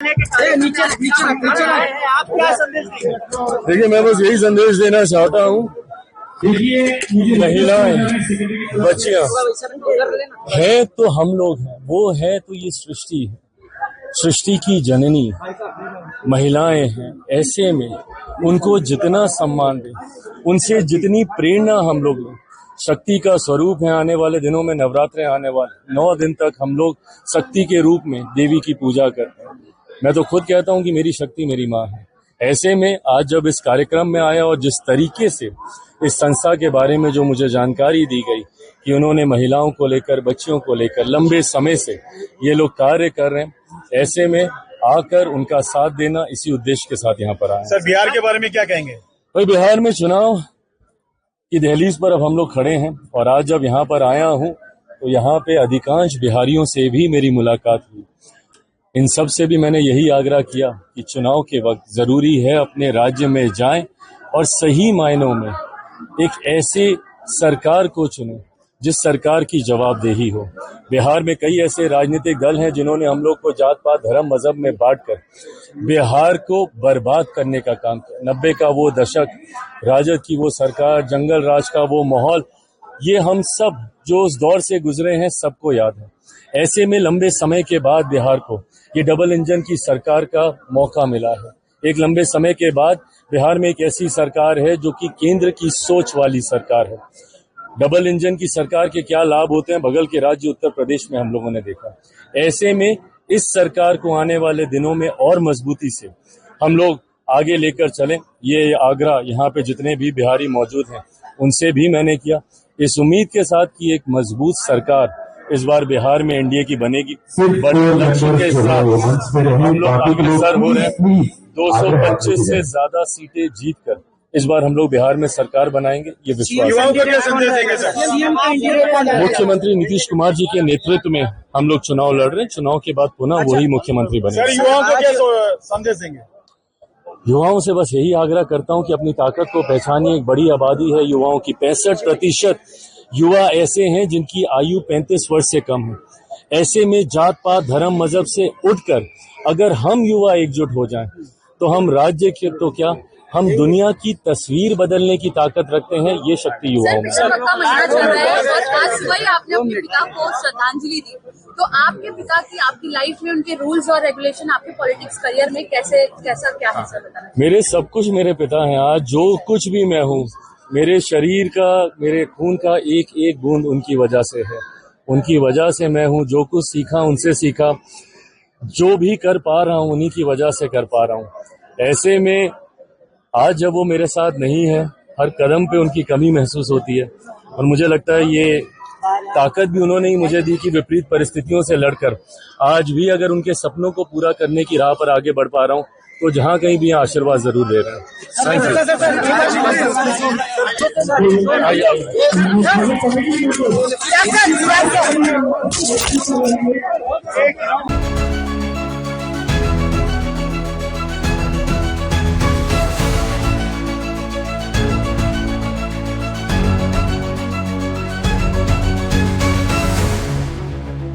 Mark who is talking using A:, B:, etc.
A: बैठने के आप क्या संदेश देंगे?
B: देखिए, मैं बस यही संदेश देना चाहता हूँ, महिलाएं, बच्चियां है तो हम लोग हैं, वो है तो ये सृष्टि है, सृष्टि की जननी महिलाएं हैं। ऐसे में उनको जितना सम्मान दें, उनसे जितनी प्रेरणा हम लोग लें, शक्ति का स्वरूप है। आने वाले दिनों में नवरात्रे आने वाले 9 दिन तक हम लोग शक्ति के रूप में देवी की पूजा करते हैं। मैं तो खुद कहता हूं कि मेरी शक्ति मेरी माँ है। ऐसे में आज जब इस कार्यक्रम में आया और जिस तरीके से इस संस्था के बारे में जो मुझे जानकारी दी गई कि उन्होंने महिलाओं को लेकर, बच्चियों को लेकर लंबे समय से ये लोग कार्य कर रहे हैं, ऐसे में आकर उनका साथ देना, इसी उद्देश्य के साथ यहाँ पर आए।
C: सर, बिहार के बारे में क्या कहेंगे?
B: भाई, बिहार में चुनाव की दहलीज पर अब हम लोग खड़े हैं और आज जब यहाँ पर आया हूँ तो यहाँ पे अधिकांश बिहारियों से भी मेरी मुलाकात हुई। इन सब से भी मैंने यही आग्रह किया कि चुनाव के वक्त जरूरी है अपने राज्य में जाएं और सही मायनों में एक ऐसे सरकार को चुनें जिस सरकार की जवाबदेही हो। बिहार में कई ऐसे राजनीतिक दल हैं जिन्होंने हम लोग को जात पात धर्म मजहब में बांटकर बिहार को बर्बाद करने का काम किया। 90 का वो दशक, राजद की वो सरकार, जंगल राज का वो माहौल, ये हम सब जो उस दौर से गुजरे हैं सबको याद है। ऐसे में लंबे समय के बाद बिहार को ये डबल इंजन की सरकार का मौका मिला है। एक लंबे समय के बाद बिहार में एक ऐसी सरकार है जो कि केंद्र की सोच वाली सरकार है। डबल इंजन की सरकार के क्या लाभ होते हैं बगल के राज्य उत्तर प्रदेश में हम लोगों ने देखा। ऐसे में इस सरकार को आने वाले दिनों में और मजबूती से हम लोग आगे लेकर चलें, ये आग्रह यहाँ पे जितने भी बिहारी मौजूद हैं उनसे भी मैंने किया, इस उम्मीद के साथ कि एक मजबूत सरकार इस बार बिहार में एनडीए की बनेगी। बड़े लक्ष्य के साथ हम लोग अग्रसर हो रहे हैं। 225 से ज्यादा सीटें जीतकर इस बार हम लोग बिहार में सरकार बनाएंगे, ये विश्वास है। मुख्यमंत्री नीतीश कुमार जी के नेतृत्व में हम लोग चुनाव लड़ रहे हैं। चुनाव के बाद पुनः वही मुख्यमंत्री बनेंगे।
C: युवाओं को क्या संदेश देंगे?
B: युवाओं से बस यही आग्रह करता हूं कि अपनी ताकत को पहचानिए। एक बड़ी आबादी है युवाओं की, 65% युवा ऐसे हैं जिनकी आयु 35 वर्ष से कम है। ऐसे में जात पात धर्म मजहब से उठकर अगर हम युवा एकजुट हो जाएं तो हम राज्य के तो क्या, हम दुनिया की तस्वीर बदलने की ताकत रखते हैं। ये शक्ति युवाओं में।
D: आज सुबह आपने अपने पिता को श्रद्धांजलि दी, तो आपके पिता की आपकी लाइफ में उनके रूल्स और रेगुलेशन आपके पॉलिटिक्स करियर में कैसा क्या है सर, बताना?
B: मेरे सब कुछ मेरे पिता हैं। आज जो कुछ भी मैं हूँ, मेरे शरीर का, मेरे खून का एक एक बूंद उनकी वजह से है। उनकी वजह से मैं हूँ। जो कुछ सीखा उनसे सीखा, जो भी कर पा रहा हूँ उन्हीं की वजह से कर पा रहा हूँ। ऐसे में आज जब वो मेरे साथ नहीं है, हर कदम पे उनकी कमी महसूस होती है और मुझे लगता है ये ताकत भी उन्होंने ही मुझे दी कि विपरीत परिस्थितियों से लड़कर आज भी अगर उनके सपनों को पूरा करने की राह पर आगे बढ़ पा रहा हूँ तो जहाँ कहीं भी आशीर्वाद जरूर दे रहे हैं। Thank you.